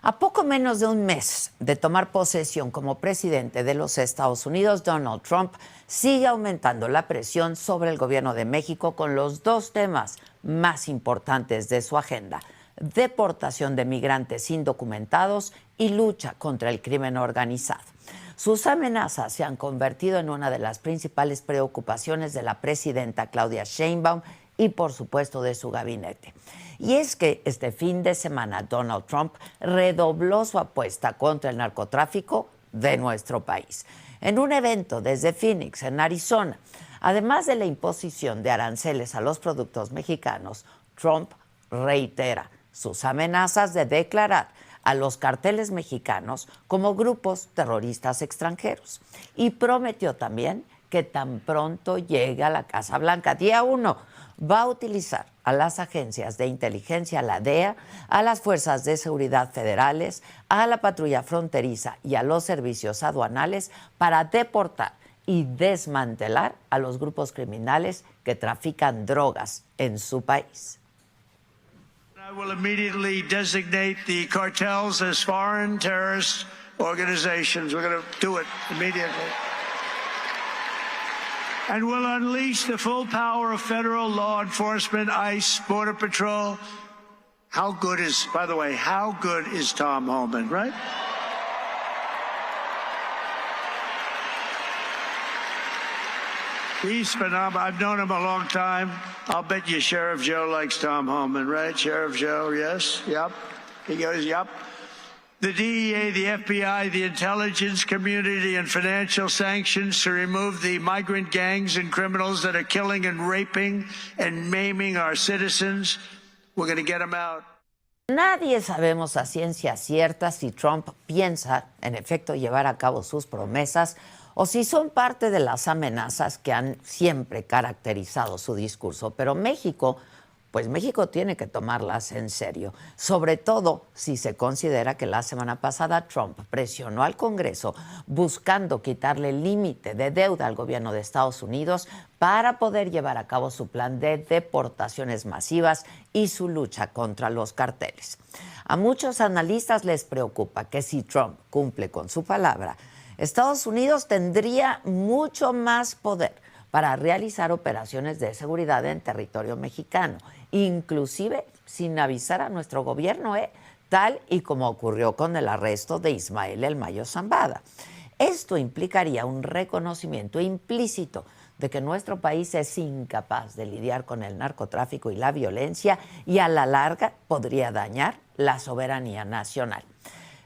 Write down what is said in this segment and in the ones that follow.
A poco menos de un mes de tomar posesión como presidente de los Estados Unidos, Donald Trump sigue aumentando la presión sobre el gobierno de México con los dos temas más importantes de su agenda: deportación de migrantes indocumentados y lucha contra el crimen organizado. Sus amenazas se han convertido en una de las principales preocupaciones de la presidenta Claudia Sheinbaum y, por supuesto, de su gabinete. Y es que este fin de semana Donald Trump redobló su apuesta contra el narcotráfico de nuestro país en un evento desde Phoenix, en Arizona. Además de la imposición de aranceles a los productos mexicanos, Trump reitera sus amenazas de declarar a los carteles mexicanos como grupos terroristas extranjeros y prometió también que tan pronto llegue a la Casa Blanca, día 1, va a utilizar a las agencias de inteligencia, la DEA, a las fuerzas de seguridad federales, a la patrulla fronteriza y a los servicios aduanales para deportar y desmantelar a los grupos criminales que trafican drogas en su país. I will immediately designate the cartels as foreign terrorist organizations. We're going to do it immediately. And we'll unleash the full power of federal law enforcement, ICE, Border Patrol. How good is, by the way, how good is Tom Homan, right? He's phenomenal. I've known him a long time. I'll bet you Sheriff Joe likes Tom Homan, right? Sheriff Joe, yes, yep. He goes, yep. The DEA, the FBI, the intelligence community, and financial sanctions to remove the migrant gangs and criminals that are killing and raping and maiming our citizens. We're going to get them out. Nadie sabemos a ciencia cierta si Trump piensa, en efecto, llevar a cabo sus promesas o si son parte de las amenazas que han siempre caracterizado su discurso. Pero México tiene que tomarlas en serio, sobre todo si se considera que la semana pasada Trump presionó al Congreso buscando quitarle el límite de deuda al gobierno de Estados Unidos para poder llevar a cabo su plan de deportaciones masivas y su lucha contra los carteles. A muchos analistas les preocupa que si Trump cumple con su palabra, Estados Unidos tendría mucho más poder para realizar operaciones de seguridad en territorio mexicano, inclusive sin avisar a nuestro gobierno, tal y como ocurrió con el arresto de Ismael El Mayo Zambada. Esto implicaría un reconocimiento implícito de que nuestro país es incapaz de lidiar con el narcotráfico y la violencia y a la larga podría dañar la soberanía nacional.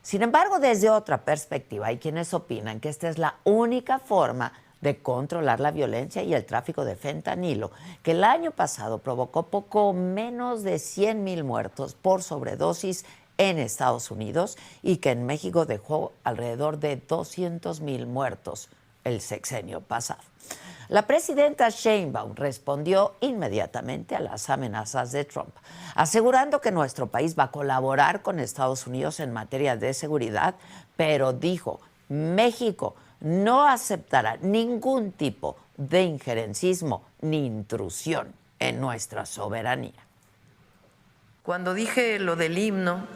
Sin embargo, desde otra perspectiva, hay quienes opinan que esta es la única forma de controlar la violencia y el tráfico de fentanilo, que el año pasado provocó poco menos de 100,000 muertos por sobredosis en Estados Unidos y que en México dejó alrededor de 200,000 muertos el sexenio pasado. La presidenta Sheinbaum respondió inmediatamente a las amenazas de Trump, asegurando que nuestro país va a colaborar con Estados Unidos en materia de seguridad, pero dijo: México no aceptará ningún tipo de injerencismo ni intrusión en nuestra soberanía. Cuando dije lo del himno,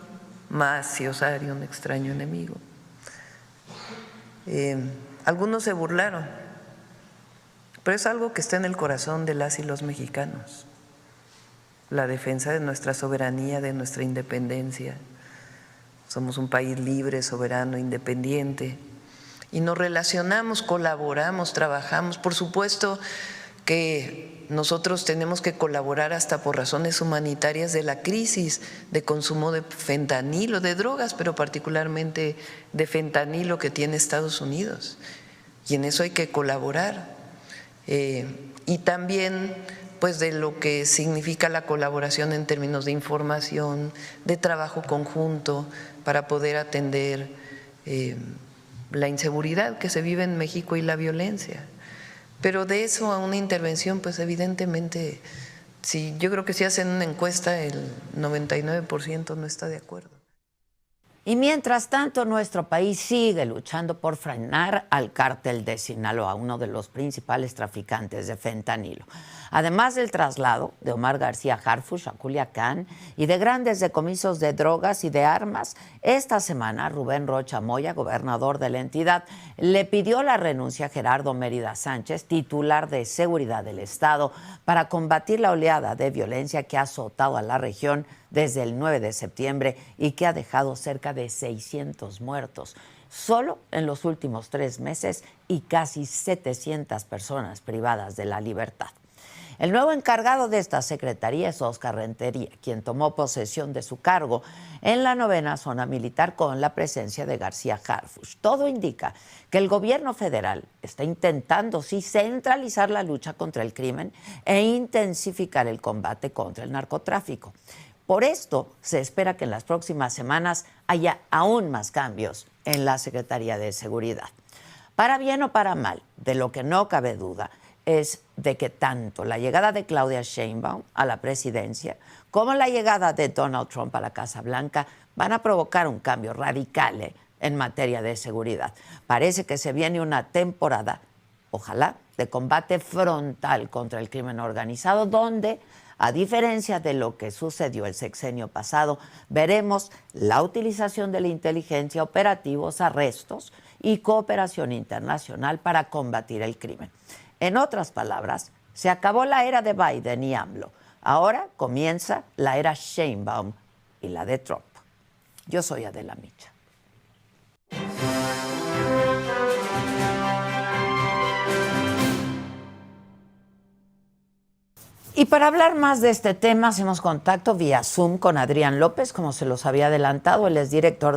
más si osario un extraño enemigo, algunos se burlaron, pero es algo que está en el corazón de las y los mexicanos: la defensa de nuestra soberanía, de nuestra independencia. Somos un país libre, soberano, independiente, y nos relacionamos, colaboramos, trabajamos. Por supuesto que nosotros tenemos que colaborar hasta por razones humanitarias de la crisis de consumo de fentanilo, de drogas, pero particularmente de fentanilo que tiene Estados Unidos, y en eso hay que colaborar. Y también pues de lo que significa la colaboración en términos de información, de trabajo conjunto para poder atender la inseguridad que se vive en México y la violencia. Pero de eso a una intervención, pues evidentemente, yo creo que si hacen una encuesta, el 99% no está de acuerdo. Y mientras tanto, nuestro país sigue luchando por frenar al cártel de Sinaloa, uno de los principales traficantes de fentanilo. Además del traslado de Omar García Harfuch a Culiacán y de grandes decomisos de drogas y de armas, esta semana Rubén Rocha Moya, gobernador de la entidad, le pidió la renuncia a Gerardo Mérida Sánchez, titular de Seguridad del Estado, para combatir la oleada de violencia que ha azotado a la región desde el 9 de septiembre y que ha dejado cerca de 600 muertos solo en los últimos 3 meses y casi 700 personas privadas de la libertad. El nuevo encargado de esta secretaría es Óscar Rentería, quien tomó posesión de su cargo en la 9ª zona militar con la presencia de García Harfuch. Todo indica que el gobierno federal está intentando sí centralizar la lucha contra el crimen e intensificar el combate contra el narcotráfico. Por esto, se espera que en las próximas semanas haya aún más cambios en la Secretaría de Seguridad. Para bien o para mal, de lo que no cabe duda es de que tanto la llegada de Claudia Sheinbaum a la presidencia como la llegada de Donald Trump a la Casa Blanca van a provocar un cambio radical en materia de seguridad. Parece que se viene una temporada, ojalá, de combate frontal contra el crimen organizado, donde, a diferencia de lo que sucedió el sexenio pasado, veremos la utilización de la inteligencia, operativos, arrestos y cooperación internacional para combatir el crimen. En otras palabras, se acabó la era de Biden y AMLO. Ahora comienza la era Sheinbaum y la de Trump. Yo soy Adela Micha. Y para hablar más de este tema, hacemos contacto vía Zoom con Adrián López, como se los había adelantado. Él es director